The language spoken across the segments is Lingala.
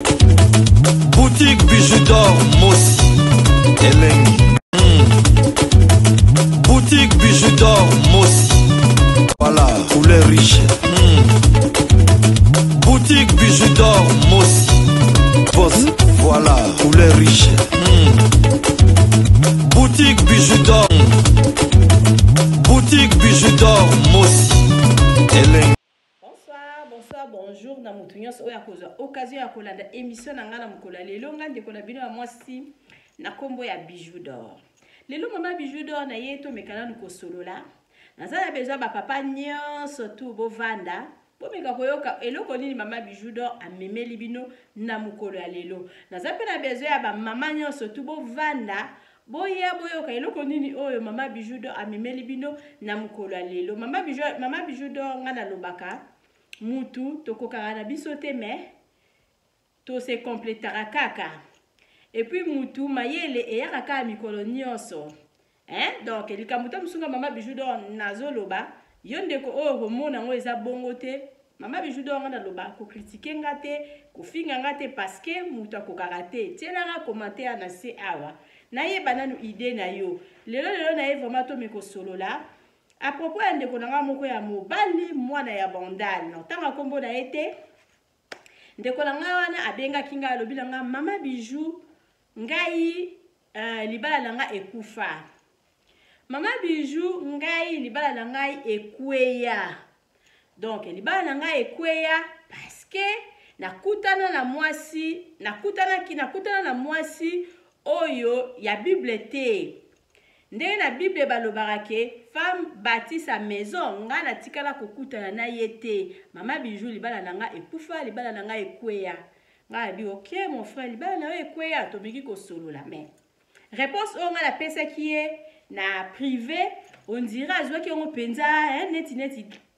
Boutique Bijou d'Or Mossi Elengi. Boutique Bijou d'Or Mossi. Voilà, couleur riche. Boutique Bijou d'Or Mossi. Voilà, couleur riche. Boutique Bijou d'Or. Boutique Bijou d'Or Mossi Elengi. Bonsoir, bonjour. Na mutunyos oya koza occasion ya kolanda émission na ngana mukola lelo ngande kola bino ya mwasi na kombo ya Bijou d'Or. Lelo mama Bijou d'Or na yeto mekana nuko solola. Nazala besoin ba papa nyonso tu bo vanda. Bo meka koyoka eloko nini mama Bijou d'Or amemeli bino na mukolo ya lelo. Nazala pe na besoin ya ba mama nyonso tu bo vanda. Boya boyoka eloko nini oyo mama Bijou d'Or amemeli bino na mukolo ya lelo. Mama Bijou d'Or ngana lobaka. Mutu tokokaka na biso te me to se complétera kaka. Et puis mutu mayele eyaka kaka mikolo nyonso. Donc likambo ta musunga mama Bijou d'Or nazoloba yo ndeko oyo komona ngo eza bongo te. Mama Bijou d'Or ngana loba ko critiquer nga te, ko finga nga te parce que mutu akokaka te. Tielanga commentaire na se awa. Na yeba nanu idée na yo. Lelo na ye vraiment to meko solola. À propos ya ndeko nanga moko ya mobali mwana ya bandali no tanga kombo na ete ndeko nanga wana abenga kinga alobi nanga mama Bijou ngai libala nanga ekufa. Mama Bijou ngai libala nanga ekweya. Donc libala nanga ekweya parce que nakutana na mwasi oyo ya Bible te. Ndenge na Bible balobaka ke femme bâtit sa maison nga na tikala kokutana na yete. Mama Bijou libala nanga ekufa, libala nanga ekweya. Nga bi OK mon frère, libala nanga ekweya to biki ko solola mais réponse o nga la pesa qui est na privé on dira zwa ki on penza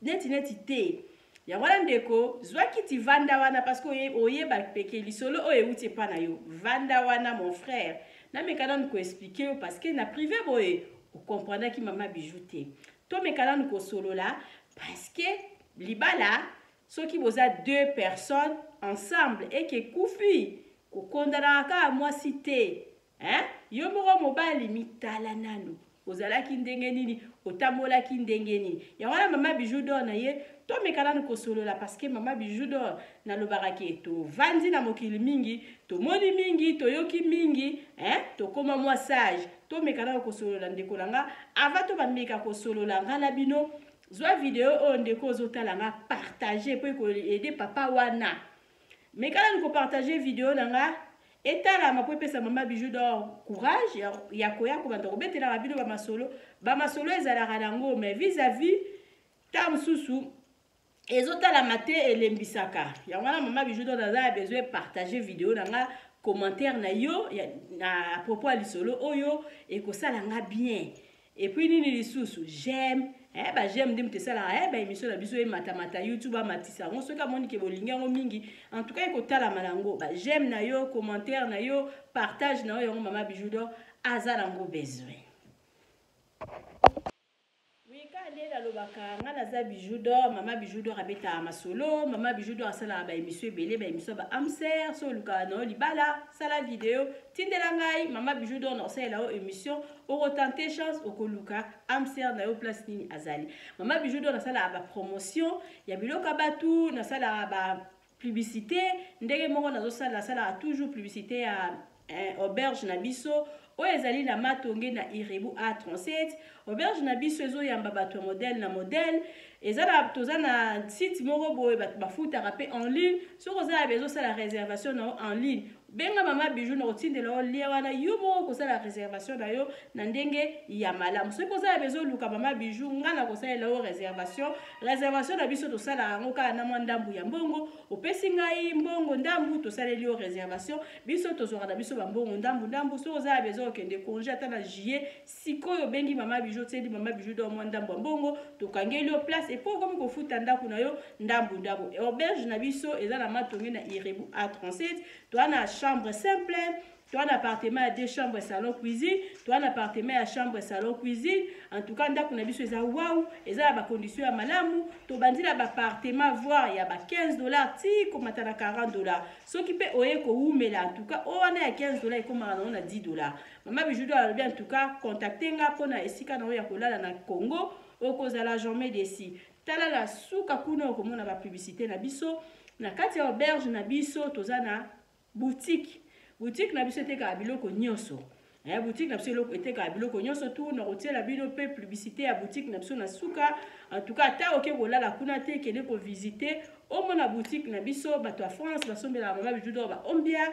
neti te. Ya wala ndeko zwa ki ti vanda wana parce que oye ba peke lisolo o euti pa na yo. Vanda wana mon frère. Na mekana nous expliquer parce que na privé boye vous comprenez qui mama Bijou te. To mekana nous solo là parce que libala ceux qui boza deux personnes ensemble et que kufi ko kondana ka moi cité yo moko mobali mitala nanu ozala ki ndenge nini otamola ki ndenge nini ya wana mama Bijou d'Or na ye to mekana nous solo là parce que mama Bijou d'Or na lobaka ke to vandi na mokili mingi to moni mingi to yoki mingi to koma moi sage to mekana nous solo là ndeko langa avant to bameka ko solo là ngana bino zwa vidéo o ndeko zotala nga partager pour ko aider papa wana mekana nous partager vidéo langa etala ma pesa mama Bijou d'Or courage ya koya ko bando betela bino ba masolo ezalaka nango mais vis-à-vis tam susu ezotala mate elembisaka ya wana mama Bijou d'Or a besoin partager vidéo nanga commentaire na yo na à propos lisolo oyo et ko sala nga bien et puis nini lisusu j'aime j'aime dim te sala émission na biso e mata YouTube amatisa on soka moni ke bolinga ngo mingi en tout cas ko tala malango j'aime na yo commentaire na yo partage na yo mama Bijou d'Or azala ngo besoin. La lobaka ngana za Bijou d'Or mama Bijou d'Or abeta masolo mama Bijou d'Or sala ba émission belé ba émission ba amser so luka no libala sala vidéo tindela ngai mama Bijou d'Or no sala o émission o retenter chance o koluka amser na yo place nini azali mama Bijou d'Or sala ba promotion ya biloka batu na sala ba publicité ndenge moko na zo sala toujours publicité à auberge na biso o ezali na matonge na Irebu A37 auberge na biso ezo yamba bato modèle na modèle ezala tozana site moko boye ba futa rapé en ligne soko za bezo sala réservation na en ligne benga mama Bijou na otindela o lia wana yo moko ko sala réservation na yo na ndenge ya malamu soko za bezo luka mama Bijou ngana ko sala o réservation na biso to sala ngo ka na mwandambu ya mbongo opesi ngai mbongo ndambu to sala lio réservation biso to zora na biso ba mbongo ndambu soko za bezo kende congé ata na juillet sikoyo bengi mama Bijou tedi mama Bijou do mwandambu mbongo to kangeli o place et pour comme ko futa ndaku na yo ndambu auberge na biso eza na matonge na Irebu A37 to ana chambre simple toi un appartement à 2 chambres salon cuisine, toi un appartement à chambre salon cuisine. En tout cas ndako na biso eza waouh, eza ba condition ya malamu, to bandi la ba appartement voir ya ba $15 ti komata na $40. Soki pe oye ko umela en tout cas on a $15 et comme on a $10. Maman Bijou a bien en tout cas contacter nga pona esika na ya kolala na Congo okozala jamais desi. Tala la suka kuna okomona ba publicité na biso na kati ya auberge na biso toza na boutique na biso eteka biloko nyonso. Boutique na biso eteka biloko nyonso tu na kotiela bino pe publicité ya boutique na biso na suka. En tout cas ta oke kolala kuna te kende ko visiter omona boutique na biso bato ya France basombela Maman Bijou d'Or ba ombia.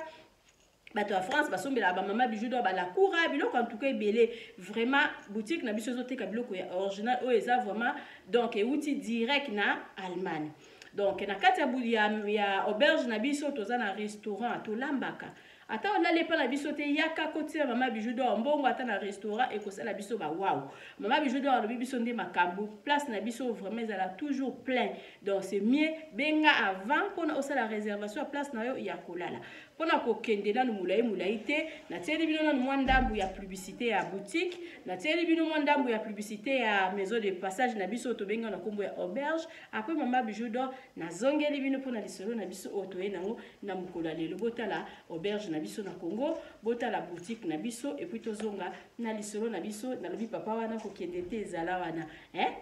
Bato à France basombela ba Maman Bijou d'Or ba la coura biloko en tout cas ebele vraiment boutique na biso ezoteka biloko ya original o eza vraiment donc euti direct na Allemagne. Donc na kati ya auberge na biso toza na restaurant to lambaka ata on allait pas la biso te yaka côté Maman Bijou d'Or mbongo ata na restaurant et ko sala biso ba waouh Maman Bijou d'Or le biso nde makambu place na biso vraiment ezala toujours plein. Donc c'est mieux benga avant pour na osala réservation place na yo ya kolala pona ko kende na mulai te na tieli bino na mwandambu ya publicité ya boutique na tieli bino mwandambu ya publicité ya maison de passage na biso to benga na kombo ya auberge après Maman Bijou d'Or na zongeli bino pona lisolo na biso otoye nango na mukolo lelo botala auberge na biso na Congo botala boutique na biso et puis tozonga na lisolo na biso na lobi papa wana ko kende te zala wana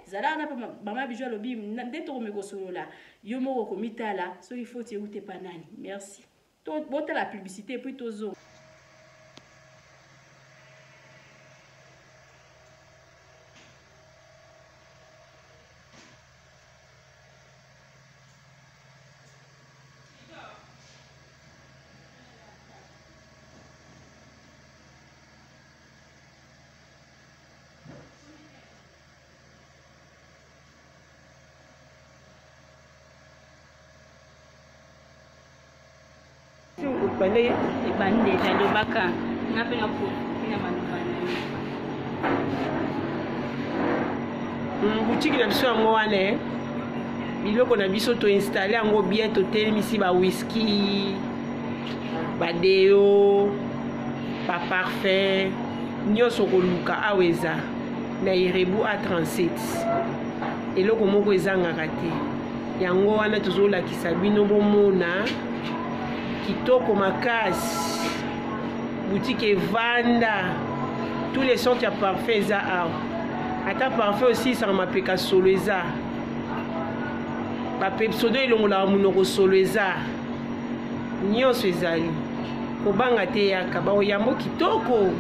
zala wana pa Maman Bijou lobi ndeto komeko solola yo moko komitala so il faut te ute panani. Merci. Bota la publicité et puis tozo. Bale Bande na baka na pena ko ina manufana. boutique na biso yango wana biloko na biso to installer yango bien to telemisi ba whisky ba deo ba parfum nyonso koluka aweza na Irebu A37 eloko moko ezangaka te yango wana tozolakisa bino bomona kitoko makasi boutique evanda tous les sortes ya parfum eza awa ata parfum aussi ça mapeka solo eza bapepsodo elongolaka monoko solo eza nyonso ezali kobanga te yaka bakoyambo kitoko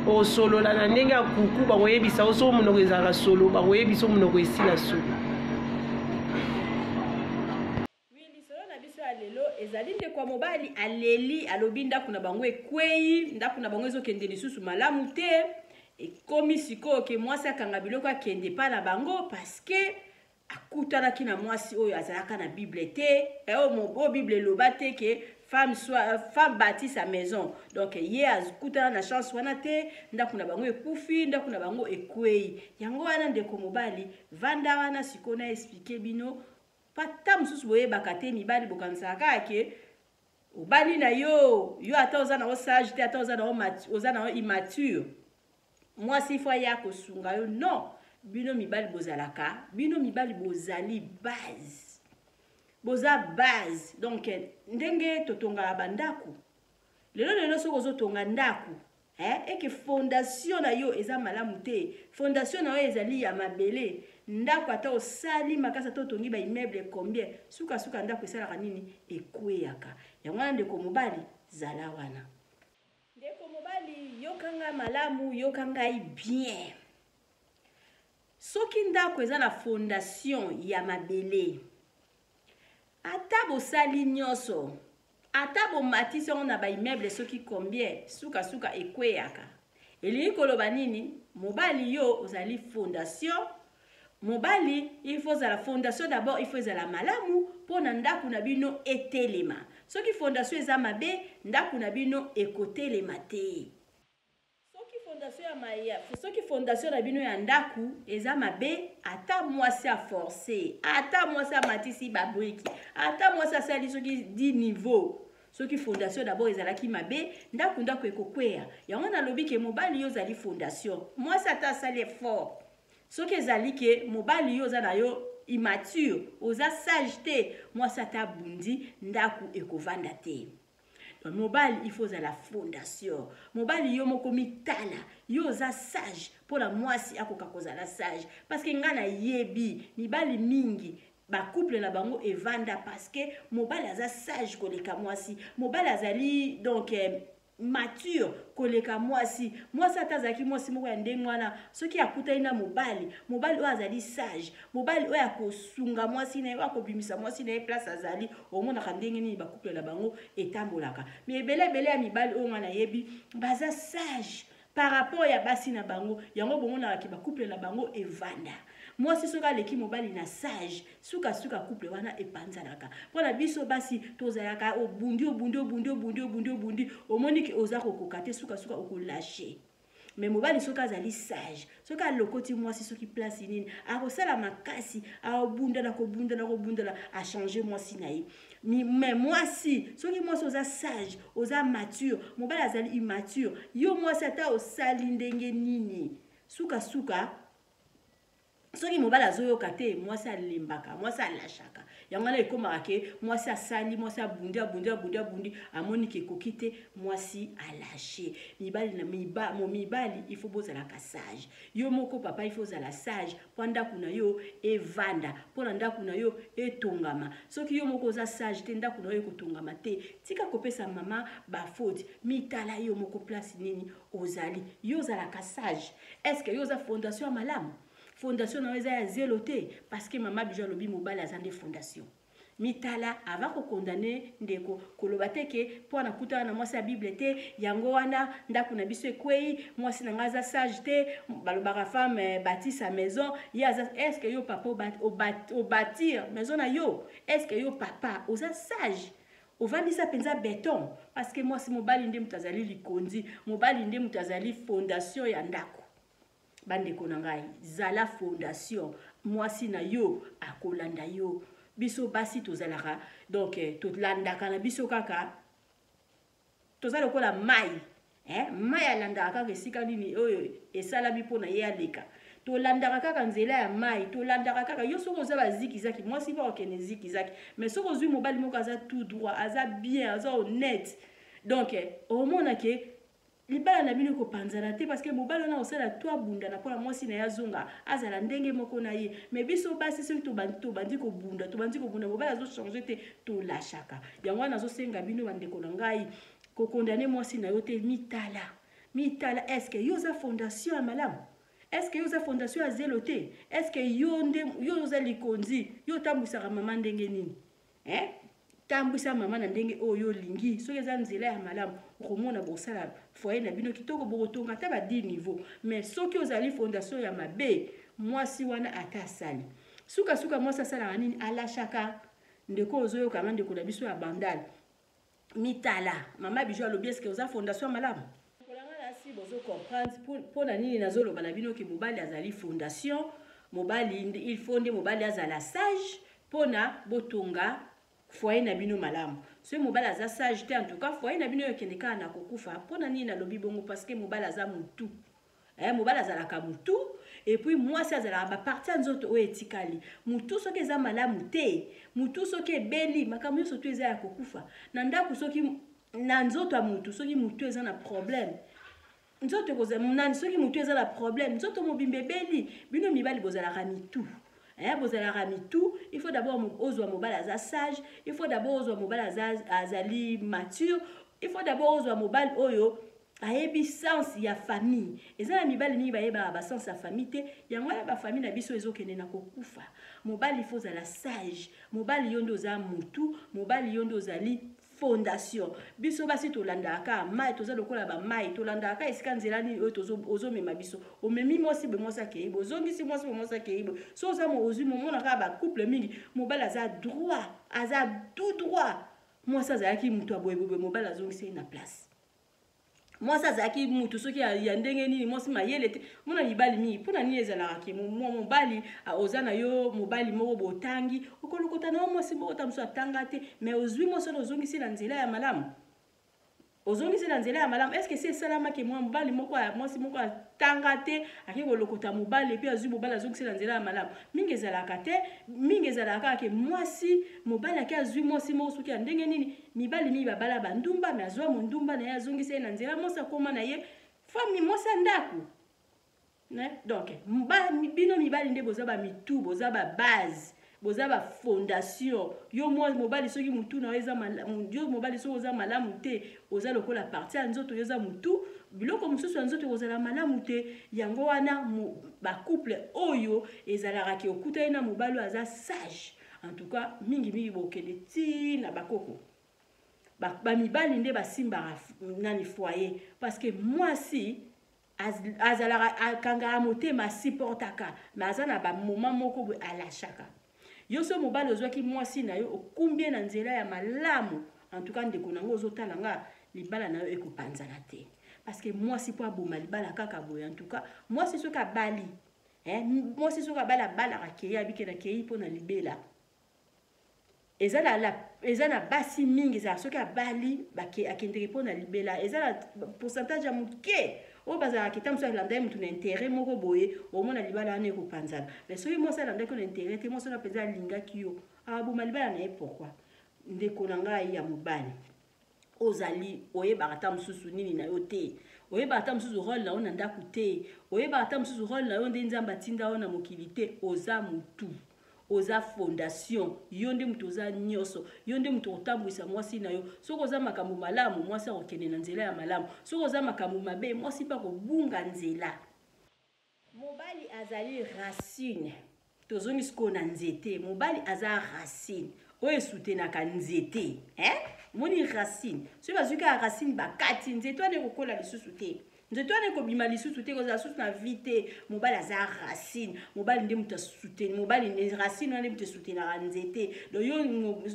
osolola na ndenge ya kuku bakoyebisa oso monoko ezalaka solo bakoyebisa monoko esila solo. Ezali nde kwa mobali aleli alobi ndako na bango ekwei ndako na bango ezokende lisusu malamu te ekomi sikoyo ke mwasi akanga biloko akende pa na bango paske akutanaki na mwasi oyo azalaka na bible te o bible eloba te ke femme bâtit sa maison. Donc ye akutana na chance wana te ndako na bango ekufi ndako na bango ekwei yango wana ndeko mobali vanda wana sikoyo na expliquer bino pata mususu boyebaka te mibali bokanisaka ke obali na yo ata oza na sage te ata oza na immature mwasi fo ya kosunga yo non bino mibali bozalaka bino mibali bozali base boza base. Donc ndenge totonga bandako lelo soko ozotonga ndako eke fondation na yo eza malamu te fondation na yo ezali ya mabele ndako ata osali makasi ata otongi ba immeuble combien suka ndako esalaka nini ekweyaka yango wana ndeko mobali zala wana ndeko mobali yokanga malamu yokanga bien soki ndako eza na fondation ya mabele ata bosali nyonso ata bomatisi yango na ba immeuble soki combien suka ekweyaka elingi koloba nini mobali yo ozali fondation mobali il faut la fondation d'abord il faut la malamu pona ndako na bino etelema soki fondation eza mabe ndako na bino ekotelema te soki fondation na bino ya ndako eza mabe ata mwasi a forcer ata mwasi a matisi ba briki ata mwasi a sali soki 10 niveau soki fondation d'abord ezalaki mabe ndako ndako ekokweya yango nalobi ke mobali yo ozali fondation mwasi ata asali effort soki ezali ke mobali yo oza na yo immature oza sage te mwasi ata bundi ndako ekovanda te. Donc, mobali il faut la fondation mobali yo moko mitala yo oza sage mpona mwasi akoka kozala sage parce que nga na yebi mibali mingi couple na bango evanda parce que mobali aza sage koleka mwasi mobali azali donc mature koleka mwasi ata azalaki mwasi moko ya ndenge wana soki akutani na mobali oyo azali sage mobali oyo akosunga mwasi na ye akobimisa mwasi na ye place azali omonaka ndenge nini couple na bango etambolaka mais ebele ya mibali oyo nga na yebi baza sage par rapport ya basi na bango yango bomonaka ke couple na bango evanda. Mwasi soki aleki mobali na sage suka couple wana epanzanaka mpona biso basi tozalaka obundi omoni ke oza kokoka te suka okolashe mais mobali soki azali sage soki alokoti mwasi soki place nini akosala makasi akobundana achange mwasi na ye mais mwasi soki mwasi oza sage oza mature mobali azali immature yo mwasi ata osali ndenge nini suka soki mobali azoyoka te mwasi alembaka mwasi alashaka yango wana ekomaka ke mwasi asali mwasi abundi amoni ke ekoki te mwasi alashe mibali il faut bozalaka sage yo moko papa il faut ozala sage mpo ndako na yo evanda mpona ndako na yo etongama soki yo moko oza sage te ndako na yo ekotongama te tika kopesa mama bafaute mitala yo moko place nini ozali yo ozalaka sage est-ce que yo oza fondation ya malamu fondation na eza ya zelo te parce que mama Bijou alobi mobali aza nde fondation mitala ava kokondane ndeko koloba te ke mpo na kutana na mwasi ya bible te yango wana ndako na biso ekwei mwasi na nga aza sage te balobaka femme bâtit sa maison ye aza est-ce que yo papa obâtir maison na yo est-ce que yo papa oza sage ovandisa penza béton parce que mwasi mobali nde moto azali likonzi mobali nde moto azali fondation ya ndako bandeko na ngai zala fondation mwasi na yo akolanda yo biso basi tozalaka donc tolandaka na biso kaka tozala lokola mai mai alandaka kaka esika nini oyo esalami mpona ye aleka tolandaka kaka nzela ya mai tolandaka kaka yo soki oza bazikizaki mwasi mpo okende zikizaki mais soki ozwi mobali moko aza tout droit aza bien aza honnête donc omona ke libala na bino kopanzana te parce que mobali wana osala to abundana mpona mwasi na ye azonga azala ndenge moko na ye mais biso basi soki tobandi kobunda mobali azochange te tolashaka yango wana azosenga bino bandeko na ngai kokondane mwasi na yo te mitala est-ce que yo oza fondation ya malamu est-ce que yo oza fondation ya zelo te est-ce que yo oza likonzi yo otambwisaka mama ndenge nini tambwisa mama na ndenge oyo olingi soki eza nzela ya malamu okomona bosala foyer na bino kitoko bokotonga ata ba 10 niveau mais soki ozali fondation ya mabe mwasi wana ata asali suka mwasi asalaka nini alashaka ndeko ozoyokanga ndeko na biso ya bandale mitala mama Bijou alobi eske oza fondation ya malamu si bozo comprendre mpona nini nazoloba na bino ke mobali azali fondation mobali il faut nde mobali azala sage mpona botonga foyer na bino malamu so mobali aza sage te en tout cas foyer na bino yokende kaka na kokufa mpona nini nalobi bongo parce que mobali aza mutu mobali azalaka mutu et puis mwasi azalaka baparti ya nzoto oyo etikali mutu soki eza malamu te mutu soki ebeli makambo nyonso to eza ya kokufa na ndako soki na nzoto ya mutu soki mutu eza na problème nzoto ekozala soki mutu eza na problème nzoto mobimba ebeli bino mibali bozalaka mitu bozalaka mitu il faut d'abord ozwa mobali aza sage il faut d'abord ozwa mobali azali mature il faut d'abord ozwa mobali oyo ayebi sens ya famille eza na mibali mingi bayebaka basens ya famille te yango wana bafamille na biso ezokende na kokufa mobali il faut ozala sage mobali yo nde oza mutu mobali yo nde ozali fondation biso basi tolandaka mai toza lokola ba mai tolandaka esika nzela nini oyo ozomema biso omemi mwasi be mwasi akeibe ozongisi mwasi be mwasi akeibe so oza ozwi momonaka ba couple mingi mobali aza droit aza tout droit mwasi azalaki mutu aboyeboye mobali azongisi na place mwasi azalaki mutu soki ya ndenge nini mwasi mayele te mona mibali mingi mpona nini ezalaka ke mobali oza na yo mobali moko botangi okolokota na yo mwasi moko ta mosu atanga te mais ozwi mwasi wana ozongisi na nzela ya malamu ozongisi na nzela ya malamu est ce que c'est esalamaki mobali moko mwasi moko atanga te ake kolokota mobali epuis azwi mobali azongisi na nzela ya malamu mingi ezalaka te mingi ezalaka kaka ke mwasi mobali ake azwi mwasi moko soki ya ndenge nini mibali mingi babala bandumba me azwa mondumba na ye azongisi ye na nzela mwasi akoma na ye fami mwasi ya ndako donc bino mibali nde boza bamitu boza babase boza bafondation yo mobali soki mutu na eza yo mobali soki oza malamu te oza lokola parti ya nzoto yo eza mutu biloko mosusu ya nzoto kozala malamu te yango wana bacouple oyo ezalaka ke okutai na mobali oyo aza sage en tout cas mingi bokende ntina bakoko bamibali nde basimbaka nani foyer parce que mwasi azalaka akangaka motema asupportaka me aza na bamoma moko boye alashaka yo so mobali ozwaki mwasi na yo okumbie na nzela ya malamu en tout cas ndeko nango ozotala nga libala na yo ekopanzana te parce que mwasi po aboma libala kaka boye en tout cas mwasi soki abali mwasi soki abali abalaka kei abike na kei mpo na libela eza na basi mingi ezala soki abali akendeke mpo na libela eza na pourcentage ya moke oyo bazalaka kita mosu alanda ye mutu na interet moko boye omona libala wana ekopanzana mais soki mwasi alandaki na interet te mwasi wana mpenza alingaki yo aboma libala na ye pourkui ndeko na ngai ya mobali ozali oyebaka ta mosusu nini na yo te oyebaka ta mosusu role na yo na ndako te oyebaka ta mosusu role na yo nde nzambe atinda yo na mokili te oza mutu oza fondation yo nde mutu oza nyonso yo nde mutu otambwisa mwasi na yo soki oza makambo malamu mwasi akokende na nzela ya malamu soki oza makambo mabe mwasi mpe akobunga nzela mobali azali racine tozongi sikoyo na nzete mobali aza racine oyo esutenaka nzete moni racine soki bazwi kaka racine bakati nzete wana ekokola lisusu te nzete wana ekobima lisusu te kozala susu na vi te mobali aza racine mobali nde mutu asuteni mobali racine wana nde mutu esutenaka nzete donc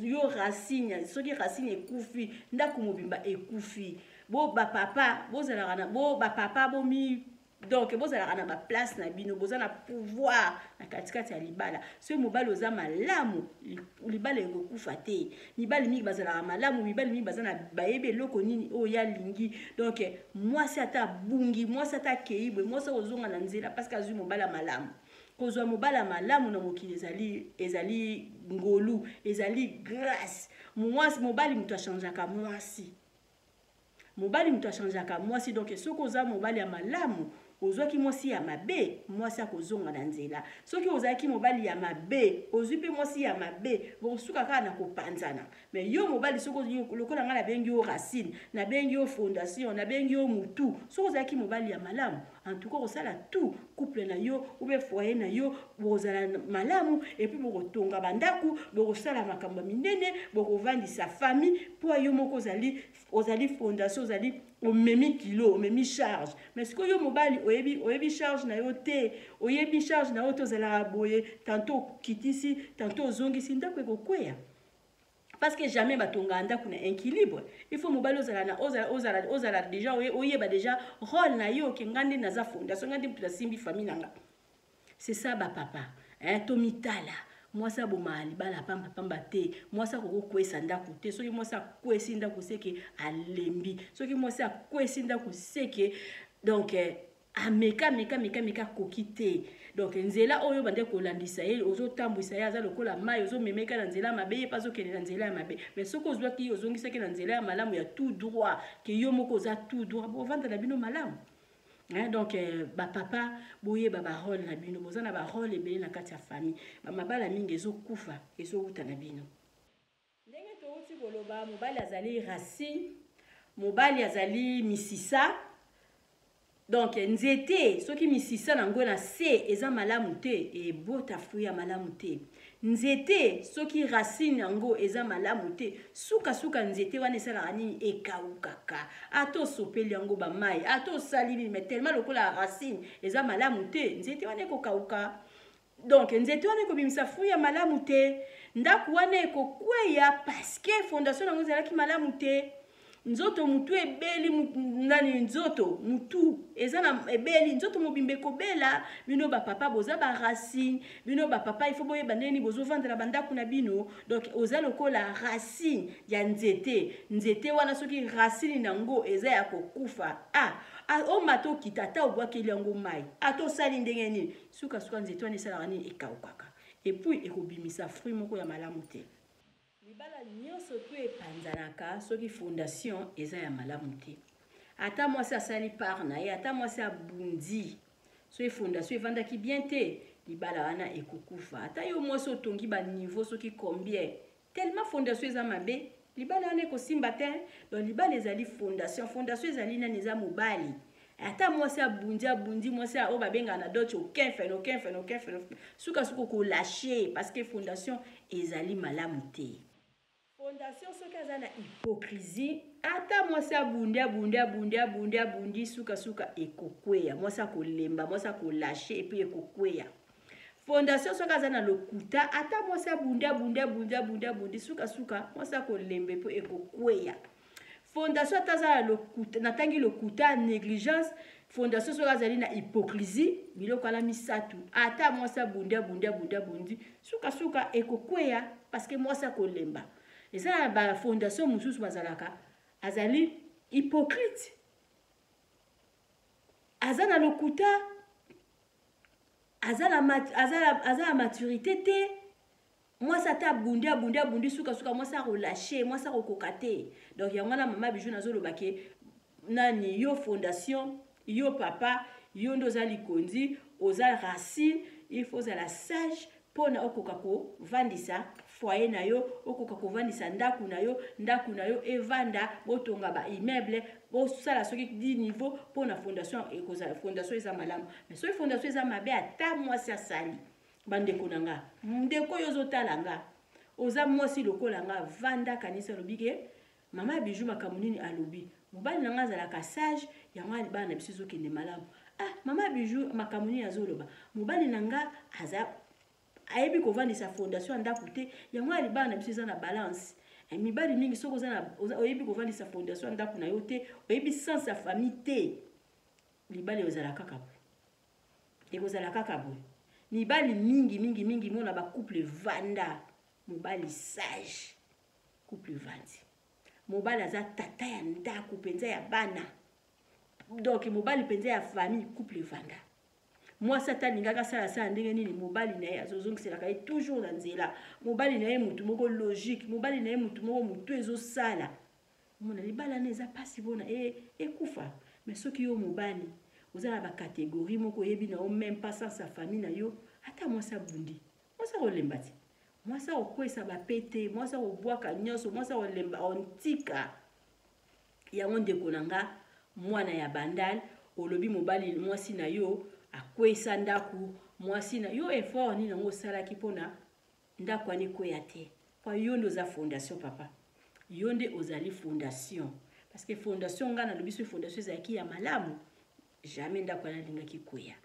yo racine soki racine ekufi ndako mobimba ekufi bo bapapa bozalaka na bo bapapa bomi donc bozalaka na baplace na bino boza na pouvoir na katikati ya libala soki mobali oza malamu libala ekokufa te mibali mingi bazalaka malamu mibali mingi baza na bayebi eloko nini oyo yalingi donc mwasi ata bungi mwasi ata kei boye mwasi ozonga na nzela parce que azwi mobali ya malamu kozwa mobali ya malamu na mokili ezali ngolu ezali grâce mwasi mobali mutu achangeaka mwasi mobali mutu achangeaka mwasi donc soki oza mobali ya malamu ozwaki mwasi ya mabe mwasi akozonga na nzela soki ozalaki mobali ya mabe ozwi mpe mwasi ya mabe bokosuka kaka na kopanzana mais yo mobali soki lokola nga nabengi yo racine nabengi yo fondation nabengi yo mutu soki ozalaki mobali ya malamu en tout cas kosala tout couple na yo ube foyer na yo bokozala malamu epuis bokotonga bandako bokosala makambo minene bokovandisa famille mpo yo moko ozali fondation ozali omemi kilo omemi charge mais sikoyo yo mobali oyebi charge na yo te oyebi charge na yo te ozalaka boye tantôt okitisi tantôt ozongisi ndako ekokweya parce que jamais batongaka ndako na équilibre il faut mobali ozala déjà oyeba déjà rôle na yo ke nga nde naza fondation nga nde mutu nasimbi famille nanga c'est ça bapapa tomitala mwasi aboma libala pamba te mwasi akokokwesa ndako te soki mwasi akwesi ndako seke alembi soki mwasi akwesi ndako seke donc ameka koki te donc nzela oyo bande kolandisa ye ozotambwisa ye aza lokola mai ozomemeka na nzela mabe ye mpe azokende na nzela ya mabe mais soki ozwaki ozongisaki na nzela ya malamu ya tout droit ke yo moko oza tout droit bovanda na bino malamu donc bapapa boyeba barole na bino boza na barole ebele na kati ya famille bamabala mingi ezokufa ezowuta na bino ndenge touti koloba mobali azali racine mobali azali misisa donc nzete soki misisa nango na se eza malamu te ebota fruit ya malamu te nzete soki racine yango eza malamu te suka nzete wana esalaka nini ekawukaka ata osopeli yango bamai ata osali nini mais tellement lokola racine eza malamu te nzete wana ekokawuka donc nzete wana ekobimisa fruit ya malamu te ndako wana ekokweya parce que fondation yango ezalaki malamu te nzoto mutu ebeli nani nzoto mutu ezana ebeli nzoto mobimbe kobela bino ba papa boza ba racine bino ba papa il faut boye bandeni bozo vendre banda kuna bino donc oza lokola racine ya nzete wana soki racine nango eza ya kokufa o mato kitata obwakeli yango mai ato sali ndenge nini suka nzete wana esalaka nini ekaukaka et puis ekobimisa fruit moko ya malamu te. Libala nyonso to epanzanaka soki fondation eza ya malamu te. Ata mwasi asali par na ye, ata mwasi abundi soki fondation evandaki bien te, libala wana ekokufa. Ata yo mwasi otongi ba niveau soki combien tellement fondation eza mabe, libala wana ekosimba te. Donc libala ezali fondation ezali nani eza mobali. Ata mwasi abundi mwasi o babenga na doche aucun fait suka ko lâcher parce que fondation ezali malamu te. Fondation soki aza na hypocrisie ata mwasi abundi suka ekokweya mwasi akolemba mwasi akolâcher et puis ekokweya. Fondation soki aza na lokuta ata mwasi abundi suka mwasi akolemba et puis ekokweya. Fondation ataza lokuta natangi lokuta négligence fondation soki azali na hypocrisie biloko ala misatu ata mwasi abundi suka ekokweya parce que mwasi akolemba. Eza ba fondation mususu bazalaka azali hypocrite aza na lokuta aza la maturité te mwasi ata abundi suka mwasi akolâcher mwasi akokoka te. Donc yango wana mama Bijou nazoloba ke nani yo fondation yo papa yo ndo ozali konzi oza racine il faut la sage pona okoka ko vandisa foyer na yo okoka ko vandisa ndaku na yo evanda botonga ba immeuble bo sala soki di niveau pona fondation eza malamu. Mais so fondation eza mabe ata mwasi asali bandeko nanga ndeko yo zotala nga oza mwasi lokola nga vanda kanisa lobike mama Bijou makambo nini alobi mobali nanga azalaka sage yango alibana na biso ezokende malamu. Mama Bijou makambo nini azoloba mobali nanga aza ayebi kovandisa fondation ndako te yango alibana na biso eza na balance. Mibali mingi soko oyebi kovandisa fondation ndako na yo te oyebi sens ya famille te libali ozalaka kaka boye. Mibali mingi mona ba couple vanda mobali sage couple vandi mobali aza tata ya ndako penza ya bana donc mobali penza ya famille couple vanda mwasi atalingaka sala ndenge nini mobali na ye azozongiselaka ye toujours na nzela mobali na ye mutu moko logique mobali na ye mutu moko mutu ezosala mona libala na eza pasi bona ekufa. Mais soki yo mobali oza na ba catégorie moko yebi na o même pas sans sa famille na yo ata mwasi abundi mwasi akolemba te mwasi akokwesa bapete mwasi akobwaka nyonso mwasi akolemba ontika yango ndeko na nga mwana ya bandal olobi mobali mwasi na yo akwesa ndaku mwasi na yo effort ni nango osalaki mpona ndako wana ekweya te kwa yo nde oza fondation papa yo nde ozali fondation parce que fondation nga nalobi so fondation ezalaki ya malamu jamais ndako wana alingaki kweya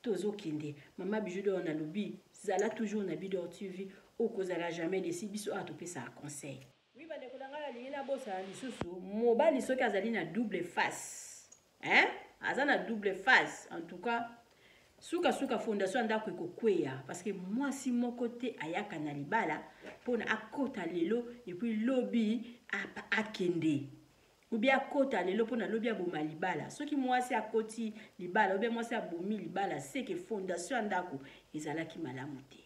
tozokende mama Bijou do na lobi zala toujours na Bidor TV okozala jamais desi biso atopesa conseil. Oui bandeko na ngai alingi na bosa lisusu mobali soki azali na double face aza na double face en tout cas suka fondation ndako ekokweya parce que mwasi moko te ayaka na libala mpona akota lelo et puis lobi akende ou bien akota lelo mpona lobi aboma libala soki mwasi akoti libala ou bien mwasi abomi libala c'est que fondation ndako ezalaki malamu te.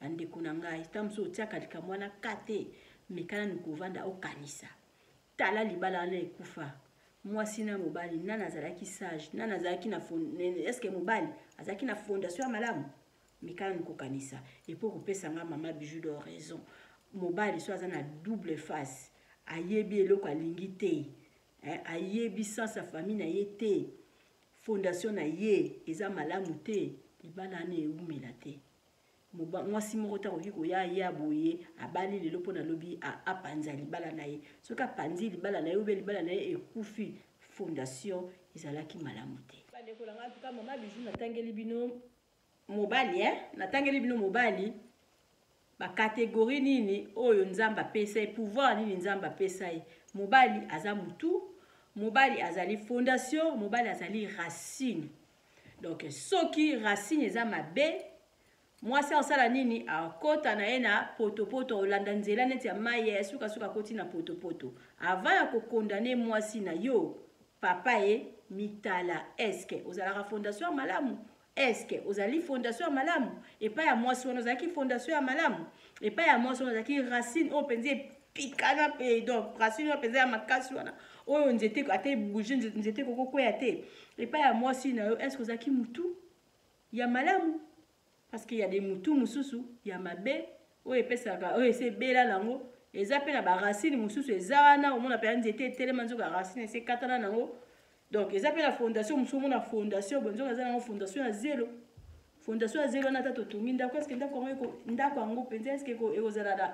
Bandeko na ngai tamso otiaka lika mwana kate mekana nikovanda okanisa tala libala wana ekufa mwasi na mobali nana azalaki sage nana azalaki na est-ce que mobali azalaki na fondation ya malamu mekana nikokanisa et pour kopesa nga mama Bijou de raison mobali so aza na double face ayebi eloko alingi te ayebi sans sa famille na ye te fondation na ye eza malamu te libala wana eumela te mwasi moko ta koki koya ye aboye abali lelo mpona lobi apanza libala na ye soki apanzi libala na ye obe libala na ye ekufi fondation ezalaki malamu te. Bandeko na ngai tuka mama Bijou natangeli bino mobali natangeli bino mobali ba catégorie nini oyo nzamba apesa ye pouvoir nini nzamba apesa ye mobali aza mutu, mobali azali fondation, mobali azali racine. Donc soki racine eza mabe, mwasi asala nini akota na ye na potopoto olanda nzela neti ya mai ya suka koti na potopoto. Avant ya kokondane mwasi na yo, papa ye mitala eske ozalaka fondation ya malamu, eske ozali fondation ya malamu, epa ya mwasi wana ozalaki fondation ya malamu, epa ya mwasi wana ozalaki racine o penze pikana pe, donc racine o penze ya makasi wana oyo nzete ate bouge nzete koko kwea te, epa ya mwasi na yo eske ozalaki mutu ya malamu. Parce qu'il y a des mutu mususu ya mabe oyo epesaka oyo ese bela nango eza pe na ba racine mususu eza wana omona pe nzete etelema nzoka ya racine ese katana nango. Donc eza pe na fondation mususu omona fondation bonzoka eza nango fondation ya zelo. Fondation ya zelo na tato tongi ndako eske ndako yango penza eske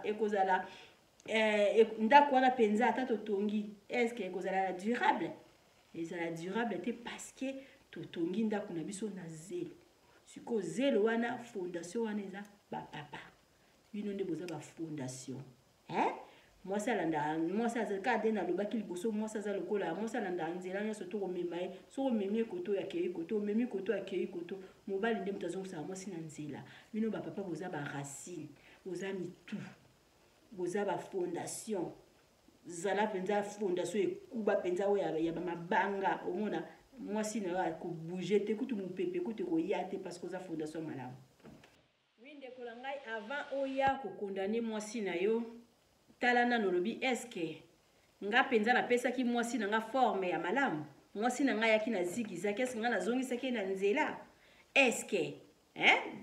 ekozala ndako wana penza tato tongi eske ekozala durable. Ezala durable te parce que totongi ndako na biso na zelo. Siko zelo wana fondation wana eza ba papa. Bino nde boza ba fondation. Mwasi alanda mwasi azaka de na lobaki liboso mwasi aza lokola mwasi alanda nzela nya soto ko memaye so memi koto ya kei koto memi koto ya kei koto mobali nde mutazo sa mwasi na nzela. Bino ba papa boza ba racine, boza mitu. Boza ba fondation. Zala penza fondation ekuba penza o ya ba mabanga omona mwasi na yo ko bouger te kutu mupepe kutu ko yate parce que za fondation malamu. Oui ndeko la ngai avant oya ko condamner mwasi na yo talana nolobi eske nga penza na pesa ki mwasi na nga forme ya malamu, mwasi na nga yaki na zigiza eske nga na zongisa ki na nzela eske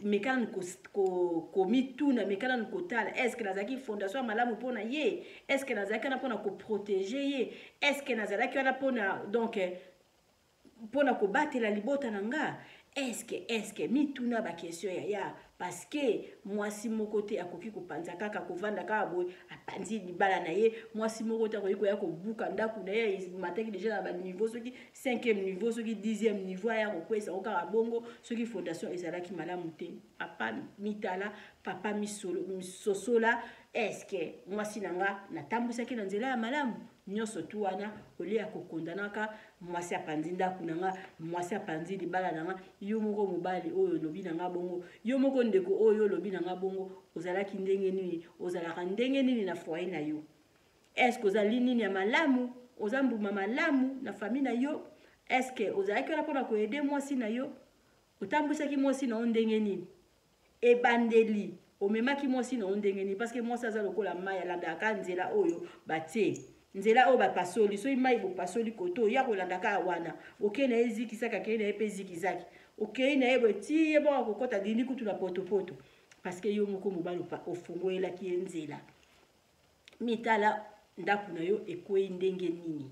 mekana ko mituna mekana nkotala eske nazaki fondation malamu pona ye, eske nazaki na pona ko protéger ye, eske nazalaki na pona donc pona ko batela libota nanga eske mituna ba question ya parce que mwasi moko te akoki kopanza kaka kovanda kaka boye apanzi libala na ye, mwasi moko te akoki koya kobuka ndako na ye mataki déjà na ba niveau soki 5e niveau soki 10e niveau ya kokwesa okaka bongo soki fondation ezalaki malamu te papa mitala papa misosola eske mwasi nanga natambusaki na nzela ya malamu nyoso tu wana olia kokondanaka mwasi apanzi ndako nanga mwasi apanzi libala nanga yo moko mobali oyo lobi nanga bongo yo moko ndeko oyo lobi nanga bongo ozalaki ndenge nini ozalaka ndenge nini na foyer na yo eske ozali nini ya malamu ozambuma malamu na famille na yo eske ozalaki wana pona koede mwasi na yo otambusaki mwasi na ndenge nini ebandeli omemaki mwasi na ndenge nini parce que mwasi aza lokola mai alandaka nzela oyo batie nzela oyo bapasoli so imai bopasoli koto ya kolandaka wana okei na ezikisaka kei na ye pe zikizaki okei na ye boti ye bongo kokota dini kutu na potopoto parce que yo moko mobali ofungoelaki ye nzela mitala ndako na yo ekwei ndenge nini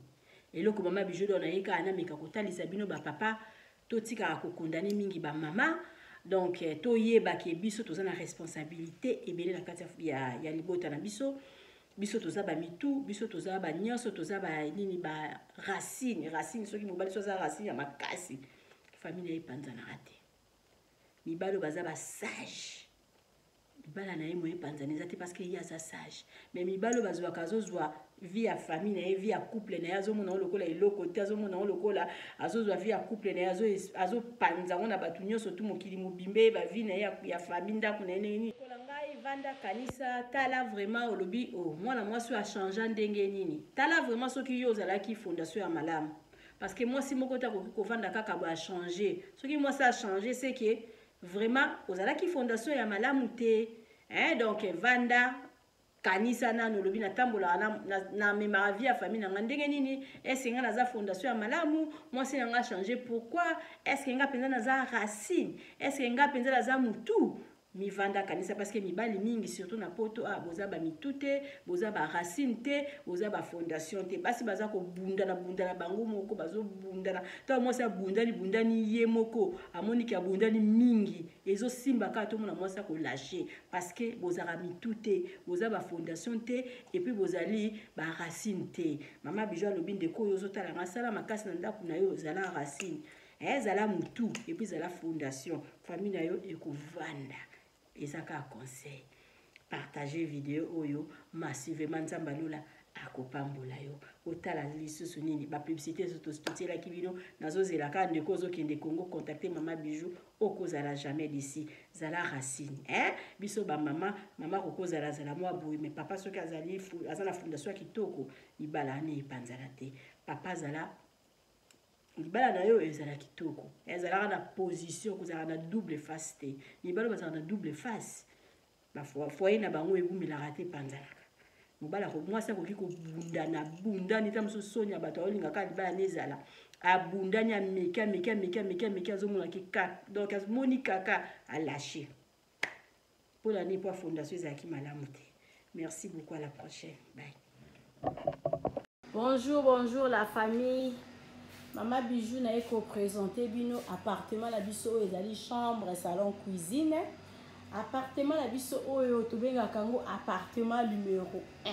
eloko mama bijodo na ye kaka nameka kotalisa bino bapapa totikaka kokondane mingi bamama donc toyebaki biso toza na responsabilité ebele na kati ya libota na biso biso toza ba mitu biso toza ba nyonso toza ba nini ba racine soki mobali so za racine ya makasi famille epanzana rate mibalo baza ba sage mibala na ye moye panzana ezate parce que ya za sage mais mibalo bazwa kazozwa vie ya famille na ye vie ya couple na ye azomona lokola eloko te azomona lokola azozwa vie ya couple na ye azopanza ngona batu nyonso tu mokili mobimbe ba vie na ye ya famille ndako na ye nini vanda kanisa tala vraiment olobi mwana mwasi a changer ndenge nini tala vraiment soki yo ozalaki fondation ya malamu parce que mwasi moko ta koki kovanda kaka ba changer soki mwasi a changer c'est que vraiment ozalaki fondation ya malamu te donc vanda kanisa nano olobi na tambola na memara vie ya famille na ndenge nini est-ce nga naza fondation ya malamu mwasi nga changer pourquoi est-ce nga penza naza racine est-ce nga penza naza mutu mi vanda kanisa parce que mibali mingi surtout na poto boza ba mitute boza ba racine te boza ba fondation te basi baza ko bundana bango moko bazo bundana to mo sa bundani ye moko amoni ki abundani mingi ezo simba ka to mona mo sa ko lâcher parce que boza ba mitute boza ba fondation te et puis bozali ba racine te mama bijwa lobinde ko yozo tala ngasala makasi na ndako na yo zala racine zala mutu et puis zala fondation famille na yo ekovanda. Et ça qu'un conseil. Partagez vidéo oyo massivement nzambalola akopambola yo. otala lisusu nini ba publicité totielaki bino nazozelaka ndeko ozokende Congo contacter Mama Bijou okozala jamais d'ici zala racine biso ba mama kokozala zala mwa boye mais papa soki azali azana fondation kitoko libala ne epanzala te papa zala libala na yo ezala kitoko ezalaka na position kozala na double face te libala bazala na double face ba foyer na bango ebumelaka te panzalaka mobala ko mwasi akoki kobundana bundani ta mosusu sonia bato olingaka libala nezala abundani ameki azomonaki kaka donc azomoni kaka alâché pour l'année pour fondation ezalaki malamu te. Merci beaucoup, à la prochaine. Bye. Bonjour la famille. Mama Bijou na eko présenter bino appartement la biso ezali chambre salon cuisine. Appartement la biso oyo tobenga kango appartement numéro 1.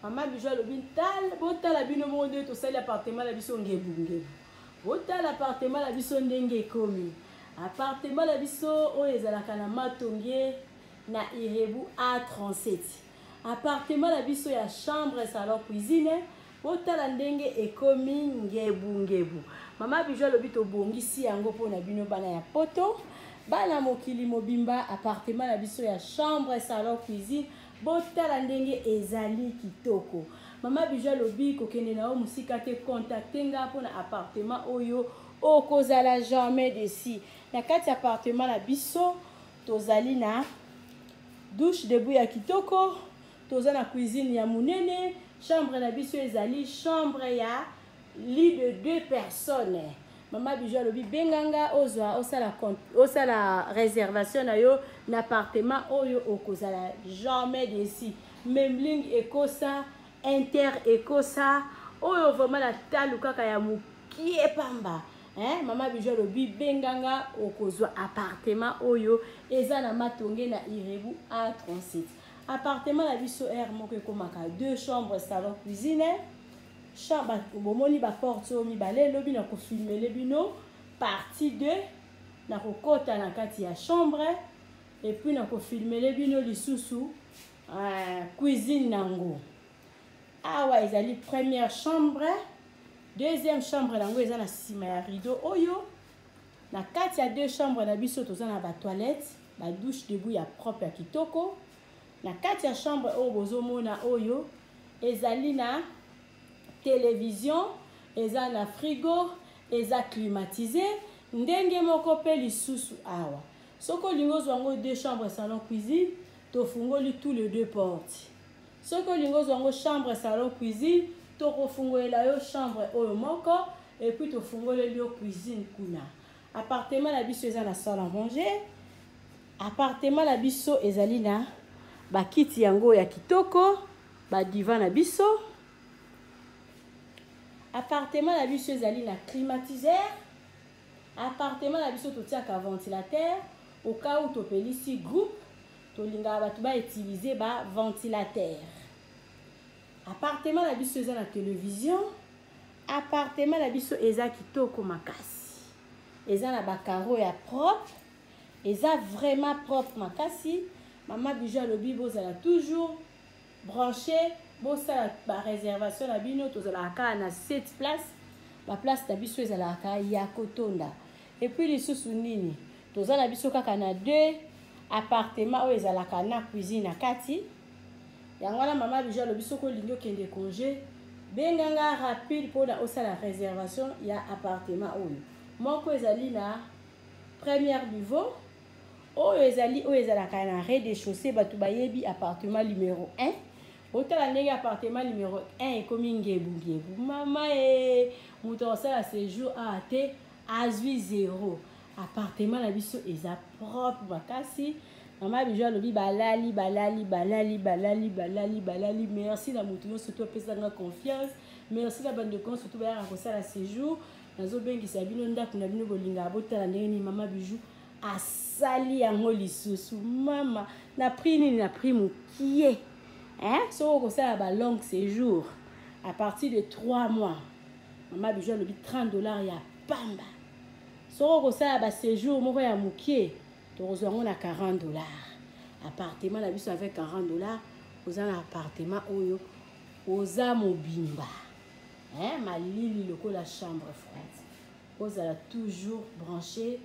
Mama Bijou alobi tal botala bino monde to sali appartement la biso ngebunge. Botala appartement la biso ndenge komi. Appartement la biso oyo ezalaka na Matonge na Irebu A37. Appartement la biso ya chambre salon cuisine. Botala ndenge ekomi ngebu. Mama Bijou alobi to bongisi yango pona bino bana ya poto. Bana mokili mobimba appartement la biso ya chambre salon cuisine. Botala ndenge ezali kitoko. Mama Bijou alobi kokende na o musika te contacter nga pona appartement oyo okozala jamais d'ici. Na kati appartement la biso tozali na douche debout ya kitoko, toza na cuisine ya munene, chambre na biso ezali chambre ya lit de 2 personnes. Mama Bijou alobi benganga ozwa osala réservation na yo na appartement oyo okozala jamais d'ici. Même ligne ekosa, inter ekosa, oyo vraiment la talu kaka ya mukie pamba. Mama Bijou alobi benganga okozwa appartement oyo eza na Matonge na Irebu A37. Appartement la biso air moko ekomaka 2 chambres salon cuisine. Chambre bomoni ba porte mi balé lobi na ko filmer le bino partie 2 na ko kota na kati ya chambre et puis na ko filmer le bino lisusu cuisine nango. Awa ezali première chambre. Deuxième chambre nango eza na sima ya rideau oyo. Na kati ya 2 chambres na biso toza na ba toilette, ba douche debout ya propre ya kitoko. Na kati ya chambre oyo bozomona oyo ezali na télévision, eza na frigo, eza climatisé, ndenge moko pe lisusu awa. Soko lingo zwango 2 chambres salon cuisine, to fungoli tous les 2 portes. Soko lingo zwango chambre salon cuisine, to kofungolela yo chambre oyo moko et puis to fungoli yo cuisine kuna. Appartement la biso eza na salle à manger. Appartement la biso ezali na ba kiti yango ya kitoko, ba divan na biso. Appartement la biso ezali na climatiseur. Appartement la biso totiaka ventilateur au cas où topelisi groupe tolinga batu ba utiliser ba ventilateur. Appartement la biso eza na télévision. Appartement la biso eza kitoko makasi. Eza na ba carreaux ya propre. Eza vraiment propre makasi. Mama Bijou alobi bozala toujours branché. Bosala ba réservation na bino tozalaka na 7 places. Ba place na biso ezalaka ya kotonda. Et puis lisusu nini tozala biso kaka na 2 appartements oyo ezalaka na cuisine na kati. Yango wana Mama Bijou alobi soko lingo kende congé benganga rapide pour na osala réservation ya appartement oyo. Moko ezali na première niveau. Oyo ezalaka na rez-de-chaussée batu bayebi appartement numéro 1. Otala ndenge appartement numéro 1 ekomi ngebu. Mama muto osala séjour a te azwi 0. Appartement la biso eza propre makasi. Mama Bijou alobi balali. Merci na muto yo surtout pesanga confiance. Merci na bande de compte surtout ba ya kosala séjour. Nazo bengisa bino ndako na bino bolinga botala ndenge ni Mama Bijou asali yango lisusu. Mama na prix nini na prix mukie. So vous avez un long séjour à partir de 3 mois. Mama Bijou a $30 ya pamba. So vous avez un séjour moi ya mukie, to rozwango na $40. Appartement la biso avec $40, vous avez un appartement oyo oza mobimba. malili lokola chambre froide. Vous allez toujours brancher,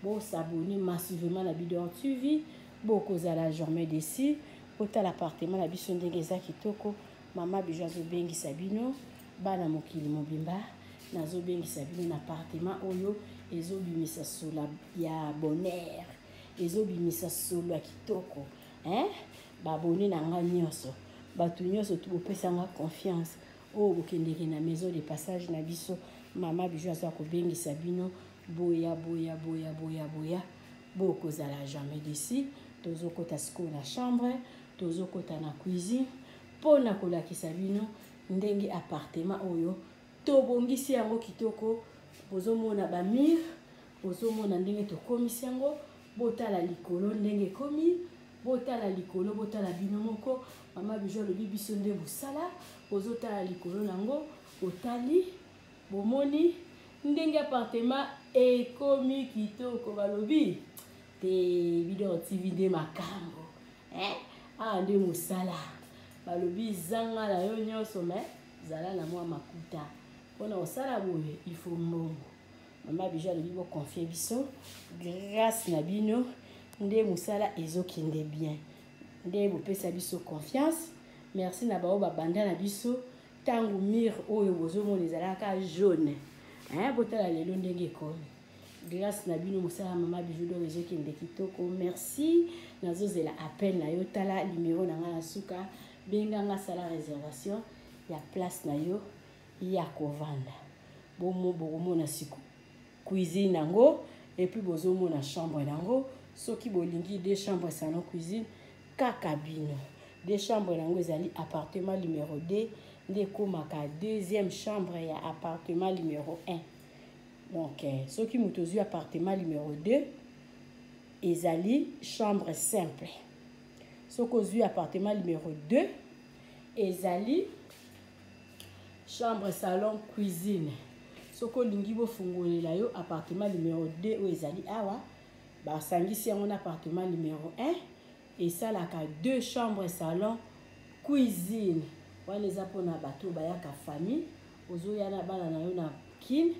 vous s'abonner massivement à Bidon TV, beaucoup à jamais d'ici, autant l'appartement la bison de Geza Kitoko, maman Bijou Bengi Sabino, bana mokili mobimba, nazo Bengi Sabino appartement oyo, ezo bimisa sola ya bonheur, ezo bimisa sola kitoko, babone na nga nyonso, batu nyonso tu bopesa nga confiance, bokendeke na maison de passage na biso, maman Bijou azako Bengi Sabino, boya, bokozala jamais d'ici, tozo kota siko na chambre, tozo kota na cuisine, pona kolakisa bino ndenge appartement oyo, tobongisi yango kitoko, bozomona ba mur, bozomona ndenge tokomisi yango, botala likolo ndenge komi, botala likolo, botala bino moko, maman Bijou lobi biso nde bosala, bozotala likolo nango, otali, bomoni, ndenge appartement ekomi kitoko balobi te Bidon TV de makambo nde mosala balobi zanga na yo nyonso me zala na mwa makuta mpona osala boye il faut mbongo. Mama Bijou alobi boconfie biso grâce na bino nde mosala ezokende bien nde bopesa biso confiance. Merci na bao babanda na biso ntango mire oyo bozomona ezalaka jaune botala lelo ndenge ekomi grâce na bino mosala Mama Bijou do ezokende kitoko. Merci nazozela appel na yo tala numéro na nga na suka benga nga sala réservation ya place na yo ya kovanda bokomona siku cuisine nango et puis bozomona chambre nango soki bolingi deux chambres salon cuisine kaka bino deux chambres nango ezali appartement numéro 2 nde komaka deuxième chambre ya appartement numéro 1. Donc soki motozu appartement numéro 2 ezali chambre simple, soki ozwi appartement numéro 2 ezali chambre salon cuisine, soki olingi bofungolela yo appartement numéro 2 oyo ezali awa basangisi yango na appartement numéro 1 esalaka 2 chambres salon cuisine. Wana eza mpona bato bayaka famille ozoya na bana na yo na kine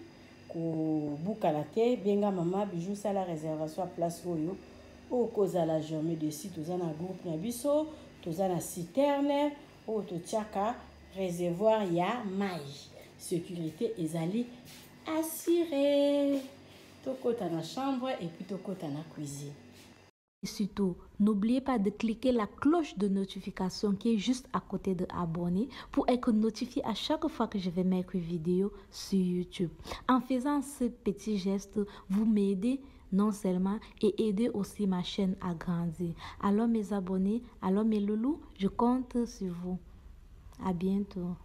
kobukana te benga Mama Bijou sala réservation à place oyo okozala jamais de site toza na groupe na biso toza na citerne oyo totiaka réservoir ya mai sécurité ezali assurée tokota na chambre et puis tokota na cuisine. Et surtout, n'oubliez pas de cliquer la cloche de notification qui est juste à côté de abonner pour être notifié à chaque fois que je vais mettre une vidéo sur YouTube. En faisant ce petit geste, vous m'aidez non seulement et aider aussi ma chaîne à grandir. Alors mes abonnés, alors mes loulous, je compte sur vous. À bientôt.